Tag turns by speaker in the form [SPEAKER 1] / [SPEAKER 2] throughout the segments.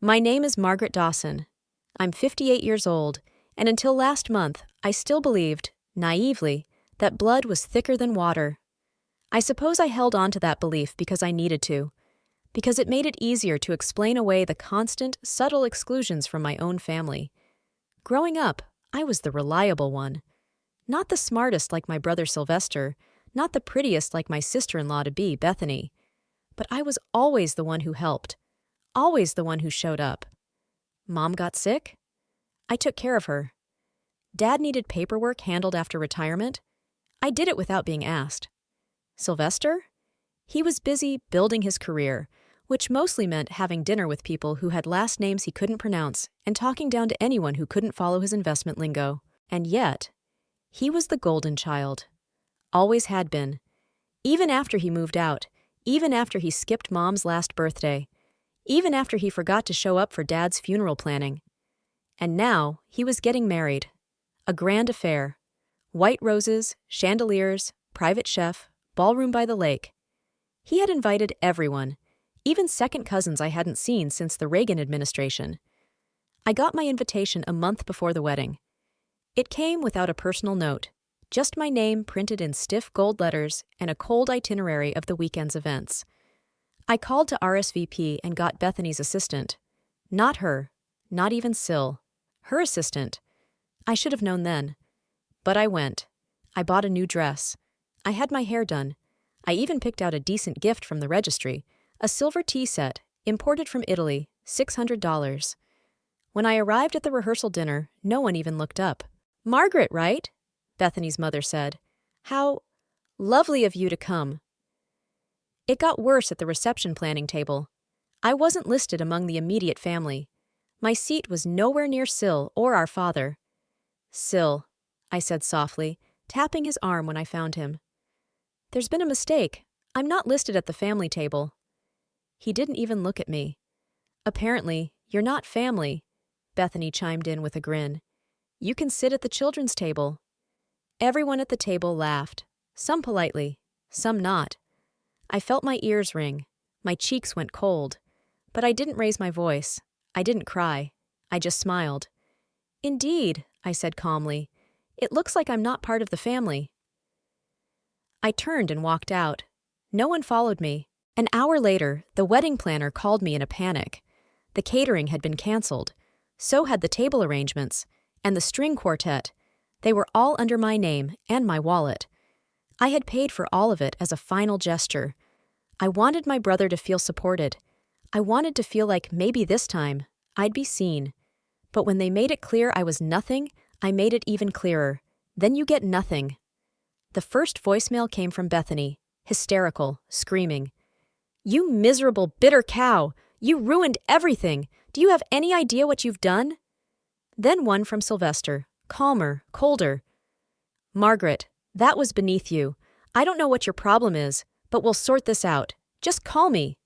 [SPEAKER 1] My name is Margaret Dawson. I'm 58 years old, and until last month, I still believed, naively, that blood was thicker than water. I suppose I held on to that belief because I needed to, because it made it easier to explain away the constant, subtle exclusions from my own family. Growing up, I was the reliable one. Not the smartest like my brother Sylvester, not the prettiest like my sister-in-law-to-be, Bethany. But I was always the one who helped, always the one who showed up. Mom got sick? I took care of her. Dad needed paperwork handled after retirement? I did it without being asked. Sylvester? He was busy building his career, which mostly meant having dinner with people who had last names he couldn't pronounce and talking down to anyone who couldn't follow his investment lingo. And yet, he was the golden child. Always had been. Even after he moved out, even after he skipped Mom's last birthday, even after he forgot to show up for Dad's funeral planning. And now, he was getting married. A grand affair. White roses, chandeliers, private chef, ballroom by the lake. He had invited everyone, even second cousins I hadn't seen since the Reagan administration. I got my invitation a month before the wedding. It came without a personal note, just my name printed in stiff gold letters and a cold itinerary of the weekend's events. I called to RSVP and got Bethany's assistant. Not her, not even Syl. Her assistant. I should have known then. But I went. I bought a new dress. I had my hair done. I even picked out a decent gift from the registry, a silver tea set, imported from Italy, $600. When I arrived at the rehearsal dinner, no one even looked up. "Margaret, right?" Bethany's mother said. "How lovely of you to come." It got worse at the reception planning table. I wasn't listed among the immediate family. My seat was nowhere near Syl or our father. "Syl," I said softly, tapping his arm when I found him. "There's been a mistake. I'm not listed at the family table." He didn't even look at me. "Apparently, you're not family," Bethany chimed in with a grin. "You can sit at the children's table." Everyone at the table laughed, some politely, some not. I felt my ears ring. My cheeks went cold. But I didn't raise my voice. I didn't cry. I just smiled. "Indeed," I said calmly. "It looks like I'm not part of the family." I turned and walked out. No one followed me. An hour later, the wedding planner called me in a panic. The catering had been canceled. So had the table arrangements. And the string quartet. They were all under my name and my wallet. I had paid for all of it as a final gesture. I wanted my brother to feel supported. I wanted to feel like maybe this time I'd be seen. But when they made it clear I was nothing, I made it even clearer. Then you get nothing. The first voicemail came from Bethany, hysterical, screaming. "You miserable, bitter cow! You ruined everything! Do you have any idea what you've done?" Then one from Sylvester, calmer, colder. "Margaret, that was beneath you. I don't know what your problem is, but we'll sort this out. Just call me."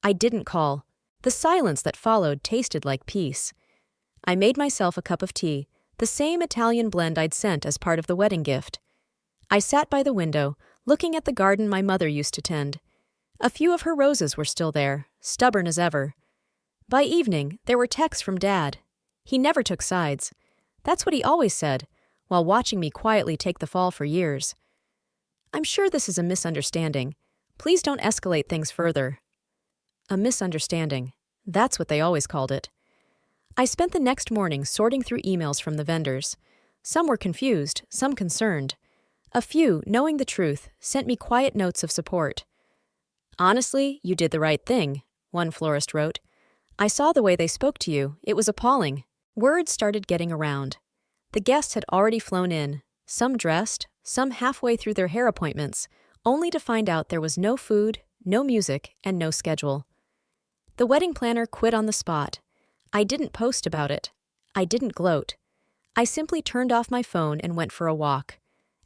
[SPEAKER 1] I didn't call. The silence that followed tasted like peace. I made myself a cup of tea, the same Italian blend I'd sent as part of the wedding gift. I sat by the window, looking at the garden my mother used to tend. A few of her roses were still there, stubborn as ever. By evening, there were texts from Dad. He never took sides. That's what he always said, while watching me quietly take the fall for years. "I'm sure this is a misunderstanding. Please don't escalate things further." A misunderstanding. That's what they always called it. I spent the next morning sorting through emails from the vendors. Some were confused, some concerned. A few, knowing the truth, sent me quiet notes of support. "Honestly, you did the right thing," one florist wrote. "I saw the way they spoke to you. It was appalling." Word started getting around. The guests had already flown in, some dressed, some halfway through their hair appointments, only to find out there was no food, no music, and no schedule. The wedding planner quit on the spot. I didn't post about it. I didn't gloat. I simply turned off my phone and went for a walk.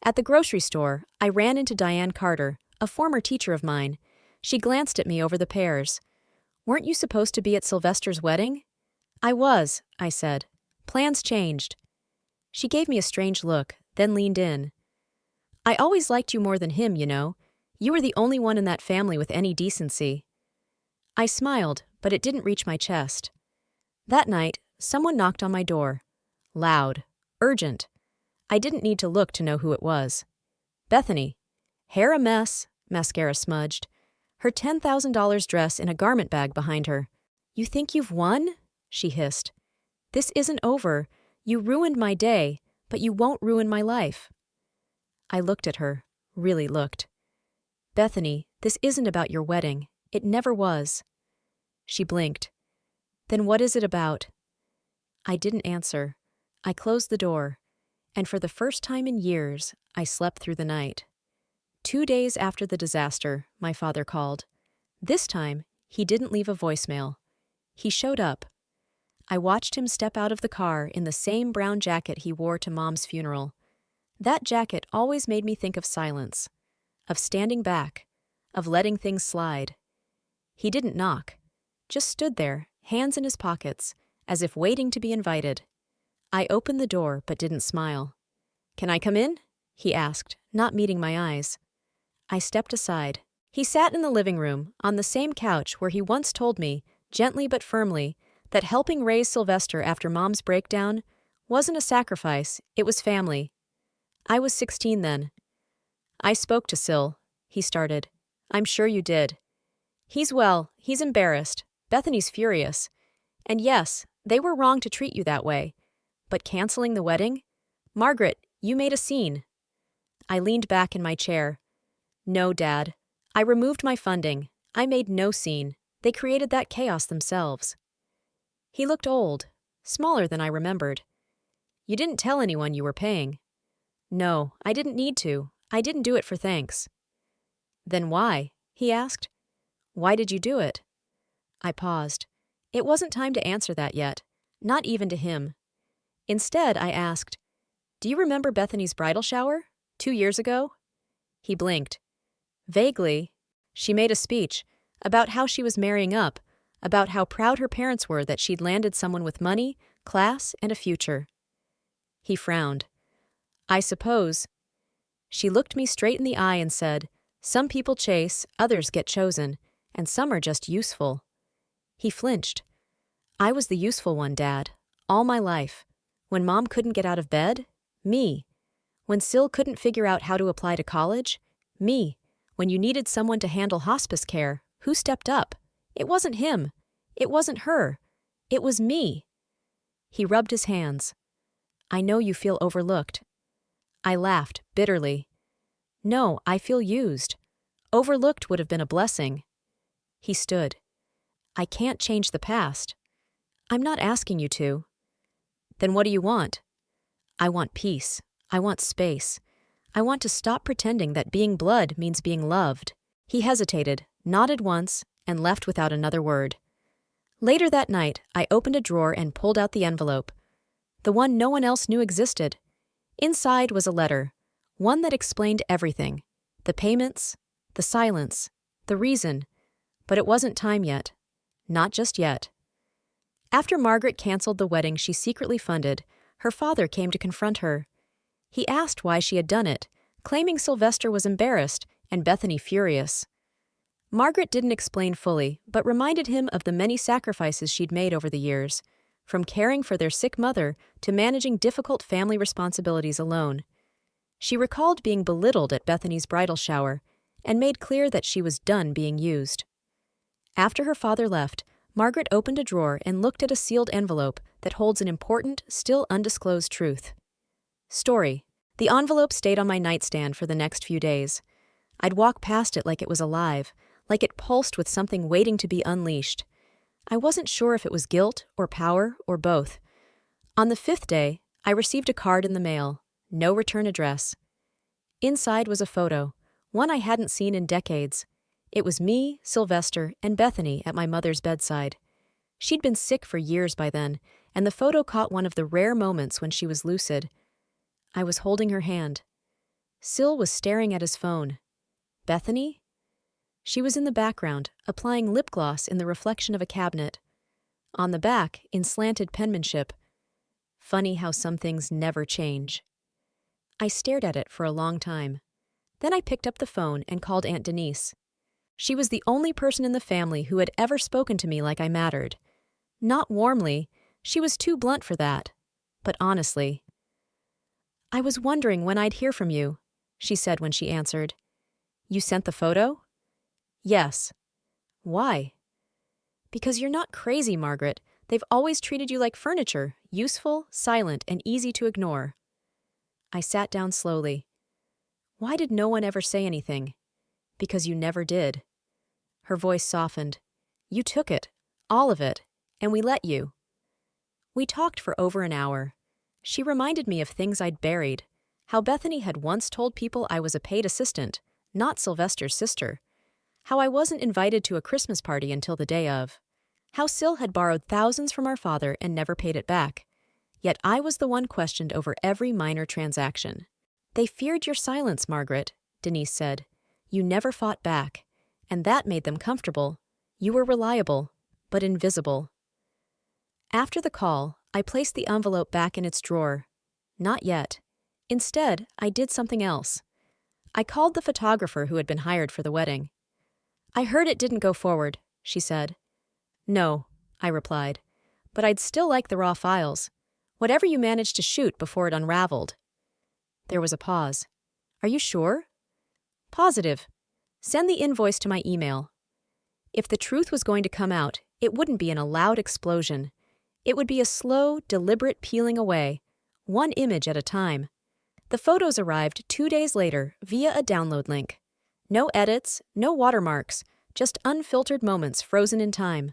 [SPEAKER 1] At the grocery store, I ran into Diane Carter, a former teacher of mine. She glanced at me over the pears. "Weren't you supposed to be at Sylvester's wedding?" "I was," I said. "Plans changed." She gave me a strange look, then leaned in. "I always liked you more than him, you know. You were the only one in that family with any decency." I smiled, but it didn't reach my chest. That night, someone knocked on my door. Loud. Urgent. I didn't need to look to know who it was. Bethany. Hair a mess, mascara smudged. Her $10,000 dress in a garment bag behind her. "You think you've won?" she hissed. "This isn't over. You ruined my day, but you won't ruin my life." I looked at her, really looked. "Bethany, this isn't about your wedding. It never was." She blinked. "Then what is it about?" I didn't answer. I closed the door, and for the first time in years, I slept through the night. 2 days after the disaster, my father called. This time, he didn't leave a voicemail. He showed up. I watched him step out of the car in the same brown jacket he wore to Mom's funeral. That jacket always made me think of silence, of standing back, of letting things slide. He didn't knock, just stood there, hands in his pockets, as if waiting to be invited. I opened the door but didn't smile. "Can I come in?" he asked, not meeting my eyes. I stepped aside. He sat in the living room, on the same couch where he once told me, gently but firmly, that helping raise Sylvester after Mom's breakdown wasn't a sacrifice, it was family. I was 16 then. "I spoke to Syl," he started. "I'm sure you did. He's embarrassed. Bethany's furious. And yes, they were wrong to treat you that way. But canceling the wedding? Margaret, you made a scene." I leaned back in my chair. "No, Dad. I removed my funding. I made no scene. They created that chaos themselves." He looked old, smaller than I remembered. "You didn't tell anyone you were paying." "No, I didn't need to. I didn't do it for thanks." "Then why?" he asked. "Why did you do it?" I paused. It wasn't time to answer that yet, not even to him. Instead, I asked, "Do you remember Bethany's bridal shower? 2 years ago?" He blinked. "Vaguely. She made a speech about how she was marrying up, about how proud her parents were that she'd landed someone with money, class, and a future." He frowned. "I suppose." She looked me straight in the eye and said, "Some people chase, others get chosen, and some are just useful." He flinched. "I was the useful one, Dad, all my life. When Mom couldn't get out of bed, me. When Syl couldn't figure out how to apply to college, me. When you needed someone to handle hospice care, who stepped up? It wasn't him. It wasn't her. It was me." He rubbed his hands. "I know you feel overlooked." I laughed, bitterly. "No, I feel used. Overlooked would have been a blessing." He stood. "I can't change the past." "I'm not asking you to." "Then what do you want?" "I want peace. I want space. I want to stop pretending that being blood means being loved." He hesitated, nodded once, and left without another word. Later that night, I opened a drawer and pulled out the envelope. The one no one else knew existed. Inside was a letter, one that explained everything. The payments, the silence, the reason. But it wasn't time yet. Not just yet. After Margaret canceled the wedding she secretly funded, her father came to confront her. He asked why she had done it, claiming Sylvester was embarrassed and Bethany furious. Margaret didn't explain fully, but reminded him of the many sacrifices she'd made over the years, from caring for their sick mother to managing difficult family responsibilities alone. She recalled being belittled at Bethany's bridal shower and made clear that she was done being used. After her father left, Margaret opened a drawer and looked at a sealed envelope that holds an important, still undisclosed truth. Story. The envelope stayed on my nightstand for the next few days. I'd walk past it like it was alive, like it pulsed with something waiting to be unleashed. I wasn't sure if it was guilt or power or both. On the 5th day, I received a card in the mail, no return address. Inside was a photo, one I hadn't seen in decades. It was me, Sylvester, and Bethany at my mother's bedside. She'd been sick for years by then, and the photo caught one of the rare moments when she was lucid. I was holding her hand. Syl was staring at his phone. Bethany? She was in the background, applying lip gloss in the reflection of a cabinet. On the back, in slanted penmanship, "Funny how some things never change." I stared at it for a long time. Then I picked up the phone and called Aunt Denise. She was the only person in the family who had ever spoken to me like I mattered. Not warmly, she was too blunt for that, but honestly. "I was wondering when I'd hear from you," she said when she answered. "You sent the photo?" "Yes." "Why?" "Because you're not crazy, Margaret. They've always treated you like furniture, useful, silent, and easy to ignore." I sat down slowly. "Why did no one ever say anything?" "Because you never did." Her voice softened. "You took it, all of it, and we let you." We talked for over an hour. She reminded me of things I'd buried, how Bethany had once told people I was a paid assistant, not Sylvester's sister, how I wasn't invited to a Christmas party until the day of, how Syl had borrowed thousands from our father and never paid it back. Yet I was the one questioned over every minor transaction. "They feared your silence, Margaret," Denise said. "You never fought back, and that made them comfortable. You were reliable, but invisible." After the call, I placed the envelope back in its drawer. Not yet. Instead, I did something else. I called the photographer who had been hired for the wedding. "I heard it didn't go forward," she said. "No," I replied, "but I'd still like the raw files. Whatever you managed to shoot before it unraveled." There was a pause. "Are you sure?" "Positive. Send the invoice to my email." If the truth was going to come out, it wouldn't be in a loud explosion. It would be a slow, deliberate peeling away, one image at a time. The photos arrived 2 days later via a download link. No edits, no watermarks, just unfiltered moments frozen in time.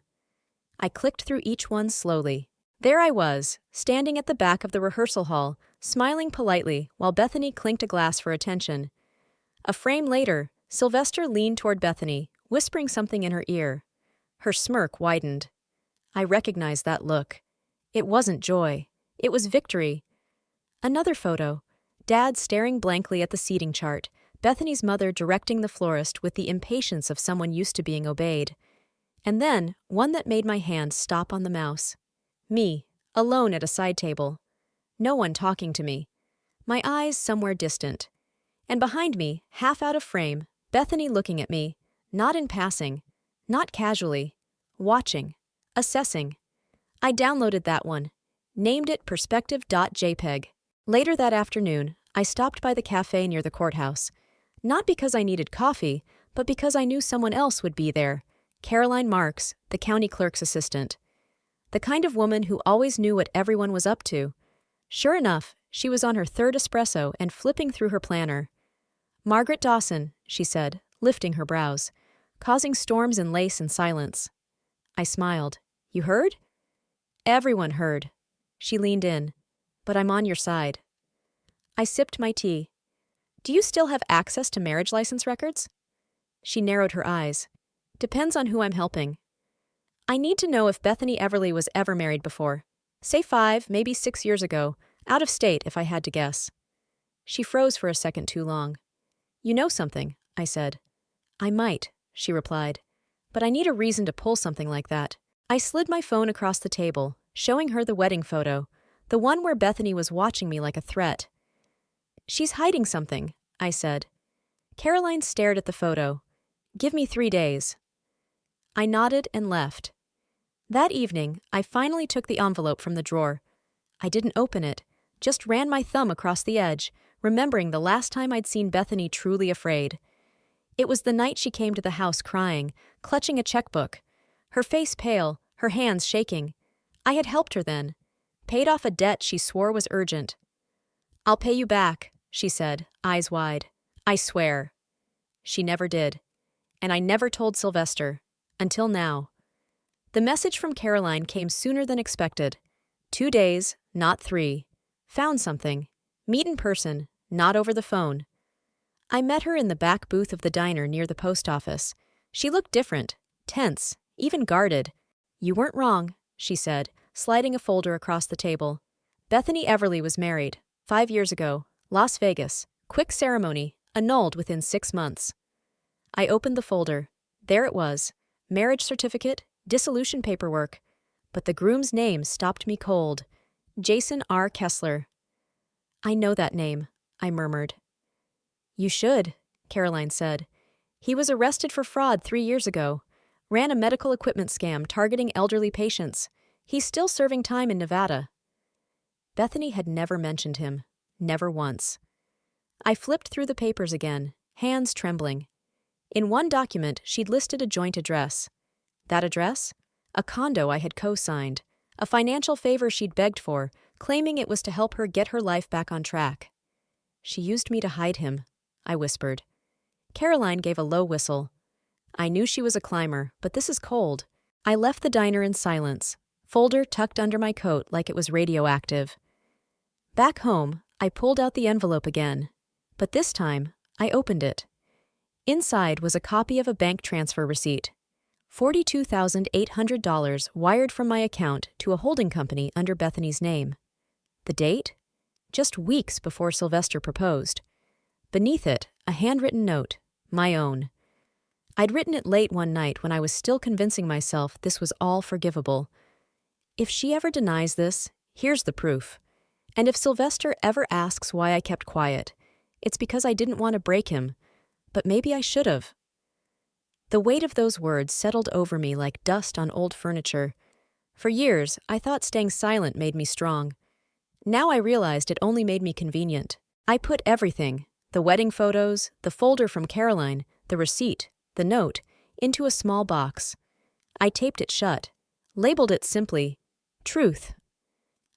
[SPEAKER 1] I clicked through each one slowly. There I was, standing at the back of the rehearsal hall, smiling politely while Bethany clinked a glass for attention. A frame later, Sylvester leaned toward Bethany, whispering something in her ear. Her smirk widened. I recognized that look. It wasn't joy. It was victory. Another photo. Dad staring blankly at the seating chart, Bethany's mother directing the florist with the impatience of someone used to being obeyed. And then, one that made my hand stop on the mouse. Me, alone at a side table. No one talking to me. My eyes somewhere distant. And behind me, half out of frame, Bethany looking at me, not in passing, not casually, watching, assessing. I downloaded that one, named it perspective.jpg. Later that afternoon, I stopped by the cafe near the courthouse. Not because I needed coffee, but because I knew someone else would be there, Caroline Marks, the county clerk's assistant. The kind of woman who always knew what everyone was up to. Sure enough, she was on her third espresso and flipping through her planner. "Margaret Dawson," she said, lifting her brows, causing storms in lace and silence. I smiled. "You heard?" "Everyone heard." She leaned in. "But I'm on your side." I sipped my tea. "Do you still have access to marriage license records?" She narrowed her eyes. "Depends on who I'm helping." "I need to know if Bethany Everly was ever married before. Say 5, maybe 6 years ago, out of state if I had to guess." She froze for a second too long. "You know something," I said. "I might," she replied. "But I need a reason to pull something like that." I slid my phone across the table, showing her the wedding photo, the one where Bethany was watching me like a threat. "She's hiding something," I said. Caroline stared at the photo. "Give me 3 days." I nodded and left. That evening, I finally took the envelope from the drawer. I didn't open it, just ran my thumb across the edge, remembering the last time I'd seen Bethany truly afraid. It was the night she came to the house crying, clutching a checkbook. Her face pale, her hands shaking. I had helped her then. Paid off a debt she swore was urgent. "I'll pay you back," she said, eyes wide. "I swear." She never did. And I never told Sylvester. Until now. The message from Caroline came sooner than expected. 2 days, not 3. Found something. Meet in person, not over the phone. I met her in the back booth of the diner near the post office. She looked different, tense, even guarded. "You weren't wrong," she said, sliding a folder across the table. "Bethany Everly was married, 5 years ago, Las Vegas. Quick ceremony, annulled within 6 months." I opened the folder. There it was. Marriage certificate, dissolution paperwork. But the groom's name stopped me cold. Jason R. Kessler. "I know that name," I murmured. "You should," Caroline said. He was arrested for fraud 3 years ago. Ran a medical equipment scam targeting elderly patients. He's still serving time in Nevada. Bethany had never mentioned him. Never once. I flipped through the papers again, hands trembling. In one document, she'd listed a joint address. That address? A condo I had co-signed. A financial favor she'd begged for, claiming it was to help her get her life back on track. She used me to hide him, I whispered. Caroline gave a low whistle. I knew she was a climber, but this is cold. I left the diner in silence, folder tucked under my coat like it was radioactive. Back home, I pulled out the envelope again, but this time, I opened it. Inside was a copy of a bank transfer receipt. $42,800 wired from my account to a holding company under Bethany's name. The date? Just weeks before Sylvester proposed. Beneath it, a handwritten note, my own. I'd written it late one night when I was still convincing myself this was all forgivable. If she ever denies this, here's the proof. And if Sylvester ever asks why I kept quiet, it's because I didn't want to break him, but maybe I should have. The weight of those words settled over me like dust on old furniture. For years, I thought staying silent made me strong. Now I realized it only made me convenient. I put everything, the wedding photos, the folder from Caroline, the receipt, the note, into a small box. I taped it shut, labeled it simply, Truth.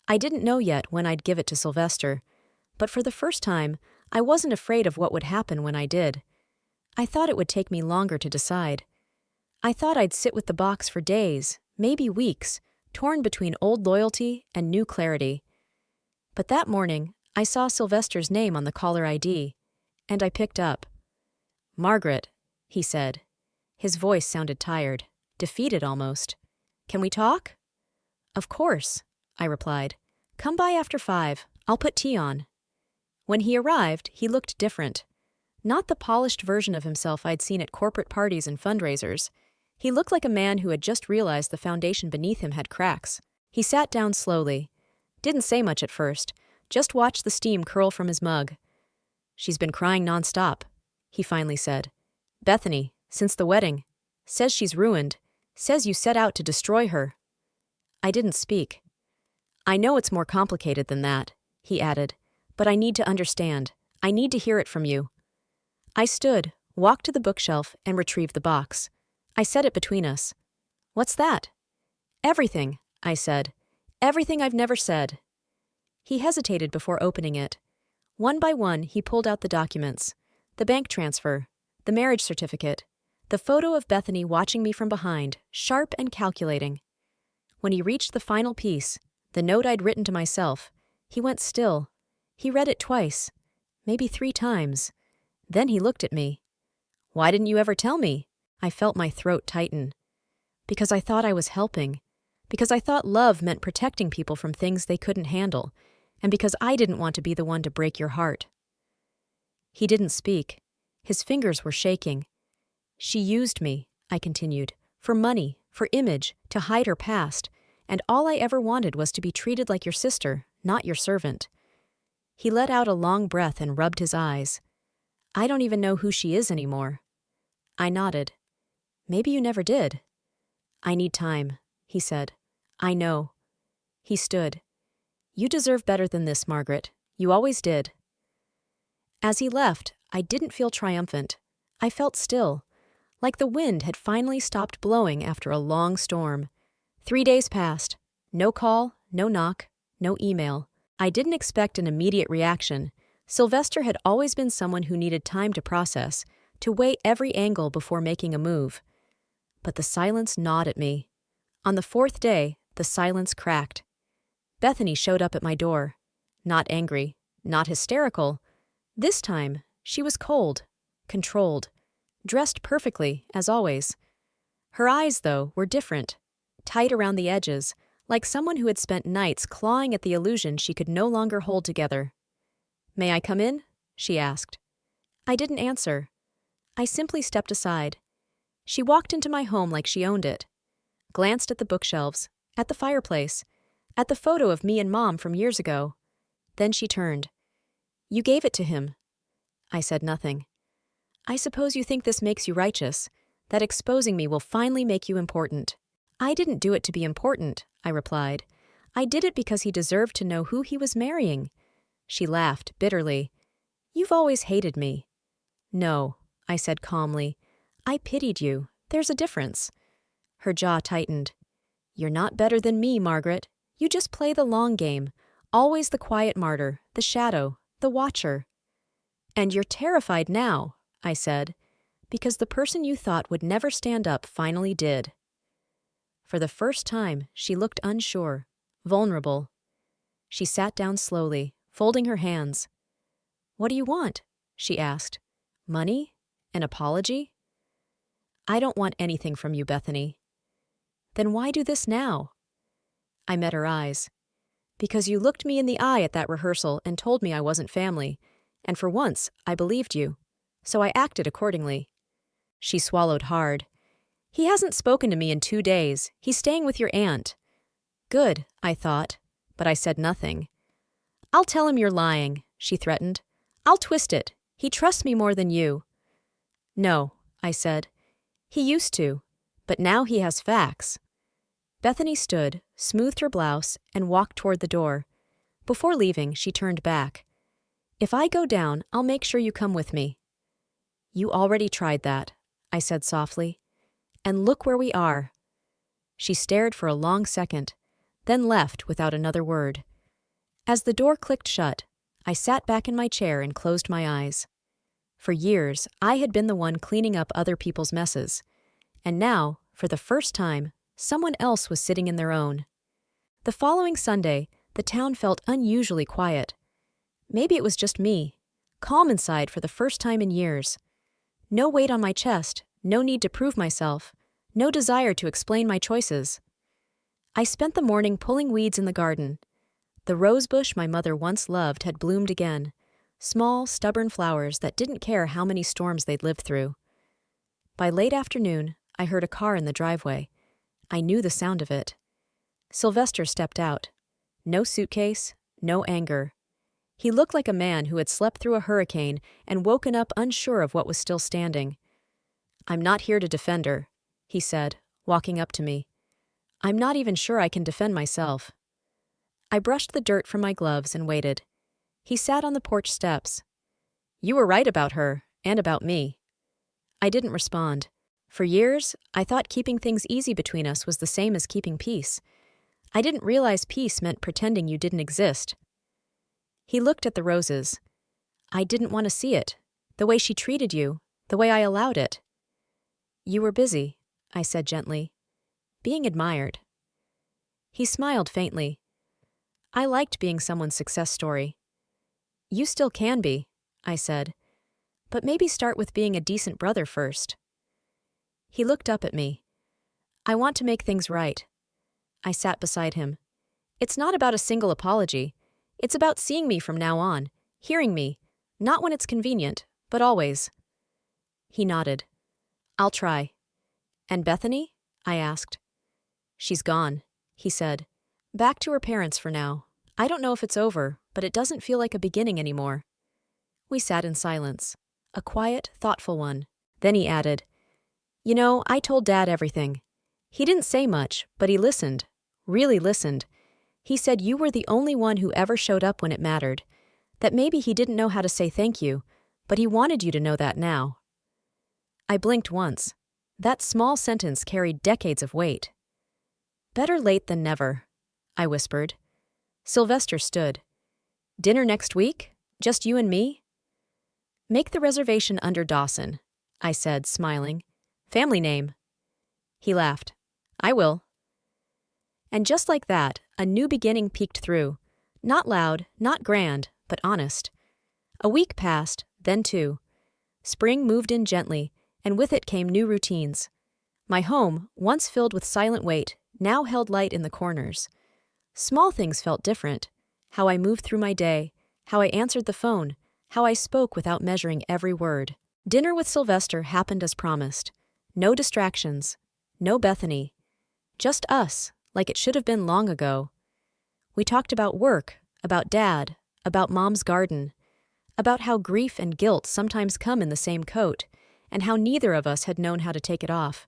[SPEAKER 1] I didn't know yet when I'd give it to Sylvester, but for the first time, I wasn't afraid of what would happen when I did. I thought it would take me longer to decide. I thought I'd sit with the box for days, maybe weeks, torn between old loyalty and new clarity. But that morning, I saw Sylvester's name on the caller ID, and I picked up. Margaret, he said. His voice sounded tired, defeated almost. Can we talk? Of course, I replied. Come by after 5. I'll put tea on. When he arrived, he looked different. Not the polished version of himself I'd seen at corporate parties and fundraisers. He looked like a man who had just realized the foundation beneath him had cracks. He sat down slowly. Didn't say much at first, just watched the steam curl from his mug. She's been crying nonstop, he finally said. Bethany, since the wedding. Says she's ruined. Says you set out to destroy her. I didn't speak. I know it's more complicated than that, he added, but I need to understand. I need to hear it from you. I stood, walked to the bookshelf, and retrieved the box. I set it between us. What's that? Everything, I said. Everything I've never said. He hesitated before opening it. One by one, he pulled out the documents. The bank transfer, the marriage certificate, the photo of Bethany watching me from behind, sharp and calculating. When he reached the final piece, the note I'd written to myself, he went still. He read it twice, maybe 3 times. Then he looked at me. Why didn't you ever tell me? I felt my throat tighten. Because I thought I was helping. Because I thought love meant protecting people from things they couldn't handle. And because I didn't want to be the one to break your heart. He didn't speak. His fingers were shaking. She used me, I continued, for money, for image, to hide her past, and all I ever wanted was to be treated like your sister, not your servant. He let out a long breath and rubbed his eyes. I don't even know who she is anymore. I nodded. Maybe you never did. I need time, he said. I know. He stood. You deserve better than this, Margaret. You always did. As he left, I didn't feel triumphant. I felt still, like the wind had finally stopped blowing after a long storm. 3 days passed. No call, no knock, no email. I didn't expect an immediate reaction. Sylvester had always been someone who needed time to process, to weigh every angle before making a move. But the silence gnawed at me. On the 4th day, the silence cracked. Bethany showed up at my door. Not angry, not hysterical. This time, she was cold, controlled, dressed perfectly, as always. Her eyes, though, were different, tight around the edges, like someone who had spent nights clawing at the illusion she could no longer hold together. May I come in? She asked. I didn't answer. I simply stepped aside. She walked into my home like she owned it, glanced at the bookshelves, at the fireplace, at the photo of me and Mom from years ago. Then she turned. You gave it to him. I said nothing. I suppose you think this makes you righteous, that exposing me will finally make you important. I didn't do it to be important, I replied. I did it because he deserved to know who he was marrying. She laughed bitterly. You've always hated me. No, I said calmly. I pitied you. There's a difference. Her jaw tightened. You're not better than me, Margaret. You just play the long game. Always the quiet martyr, the shadow, the watcher. And you're terrified now, I said, because the person you thought would never stand up finally did. For the first time, she looked unsure, vulnerable. She sat down slowly, folding her hands. What do you want? She asked. Money? An apology? I don't want anything from you, Bethany. Then why do this now? I met her eyes. Because you looked me in the eye at that rehearsal and told me I wasn't family, and for once I believed you, so I acted accordingly. She swallowed hard. He hasn't spoken to me in 2 days. He's staying with your aunt. Good, I thought, but I said nothing. I'll tell him you're lying, she threatened. I'll twist it. He trusts me more than you. No, I said. He used to, but now he has facts. Bethany stood, smoothed her blouse, and walked toward the door. Before leaving, she turned back. If I go down, I'll make sure you come with me. You already tried that, I said softly. And look where we are. She stared for a long second, then left without another word. As the door clicked shut, I sat back in my chair and closed my eyes. For years, I had been the one cleaning up other people's messes. And now, for the first time, someone else was sitting in their own. The following Sunday, the town felt unusually quiet. Maybe it was just me, calm inside for the first time in years. No weight on my chest, no need to prove myself, no desire to explain my choices. I spent the morning pulling weeds in the garden. The rosebush my mother once loved had bloomed again, small, stubborn flowers that didn't care how many storms they'd lived through. By late afternoon, I heard a car in the driveway. I knew the sound of it. Sylvester stepped out. No suitcase, no anger. He looked like a man who had slept through a hurricane and woken up unsure of what was still standing. I'm not here to defend her, he said, walking up to me. I'm not even sure I can defend myself. I brushed the dirt from my gloves and waited. He sat on the porch steps. You were right about her, and about me. I didn't respond. For years, I thought keeping things easy between us was the same as keeping peace. I didn't realize peace meant pretending you didn't exist. He looked at the roses. I didn't want to see it, the way she treated you, the way I allowed it. You were busy, I said gently, being admired. He smiled faintly. I liked being someone's success story. You still can be, I said, but maybe start with being a decent brother first. He looked up at me. I want to make things right. I sat beside him. It's not about a single apology. It's about seeing me from now on, hearing me, not when it's convenient, but always. He nodded. I'll try. And Bethany? I asked. She's gone, he said. Back to her parents for now. I don't know if it's over, but it doesn't feel like a beginning anymore. We sat in silence, a quiet, thoughtful one. Then he added, You know, I told Dad everything. He didn't say much, but he listened, really listened. He said you were the only one who ever showed up when it mattered, that maybe he didn't know how to say thank you, but he wanted you to know that now. I blinked once. That small sentence carried decades of weight. Better late than never, I whispered. Sylvester stood. Dinner next week? Just you and me? Make the reservation under Dawson, I said, smiling. Family name. He laughed. I will. And just like that, a new beginning peeked through. Not loud, not grand, but honest. A week passed, then 2. Spring moved in gently, and with it came new routines. My home, once filled with silent weight, now held light in the corners. Small things felt different. How I moved through my day, how I answered the phone, how I spoke without measuring every word. Dinner with Sylvester happened as promised. No distractions. No Bethany. Just us, like it should have been long ago. We talked about work, about Dad, about Mom's garden, about how grief and guilt sometimes come in the same coat, and how neither of us had known how to take it off.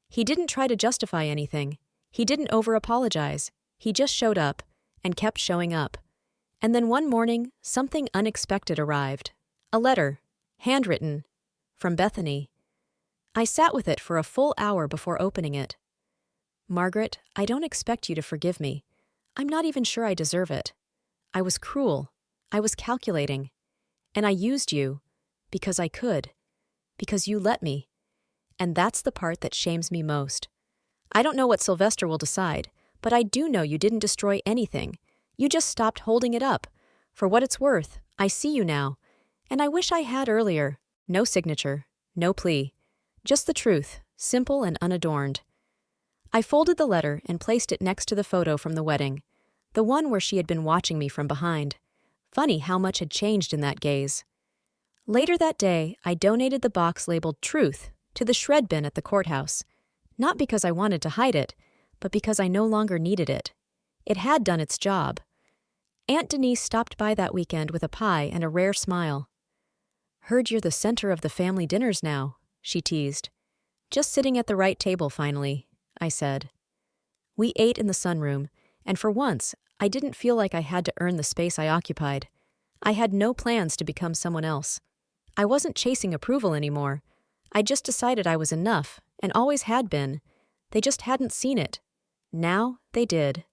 [SPEAKER 1] He didn't try to justify anything. He didn't over-apologize. He just showed up, and kept showing up. And then one morning, something unexpected arrived. A letter, handwritten, from Bethany. I sat with it for a full hour before opening it. Margaret, I don't expect you to forgive me. I'm not even sure I deserve it. I was cruel. I was calculating. And I used you, because I could. Because you let me. And that's the part that shames me most. I don't know what Sylvester will decide, but I do know you didn't destroy anything. You just stopped holding it up. For what it's worth, I see you now. And I wish I had earlier. No signature, no plea. Just the truth, simple and unadorned. I folded the letter and placed it next to the photo from the wedding, the one where she had been watching me from behind. Funny how much had changed in that gaze. Later that day, I donated the box labeled Truth to the shred bin at the courthouse, not because I wanted to hide it, but because I no longer needed it. It had done its job. Aunt Denise stopped by that weekend with a pie and a rare smile. "Heard you're the center of the family dinners now," she teased. "Just sitting at the right table finally," I said. We ate in the sunroom, and for once, I didn't feel like I had to earn the space I occupied. I had no plans to become someone else. I wasn't chasing approval anymore. I just decided I was enough, and always had been. They just hadn't seen it. Now they did.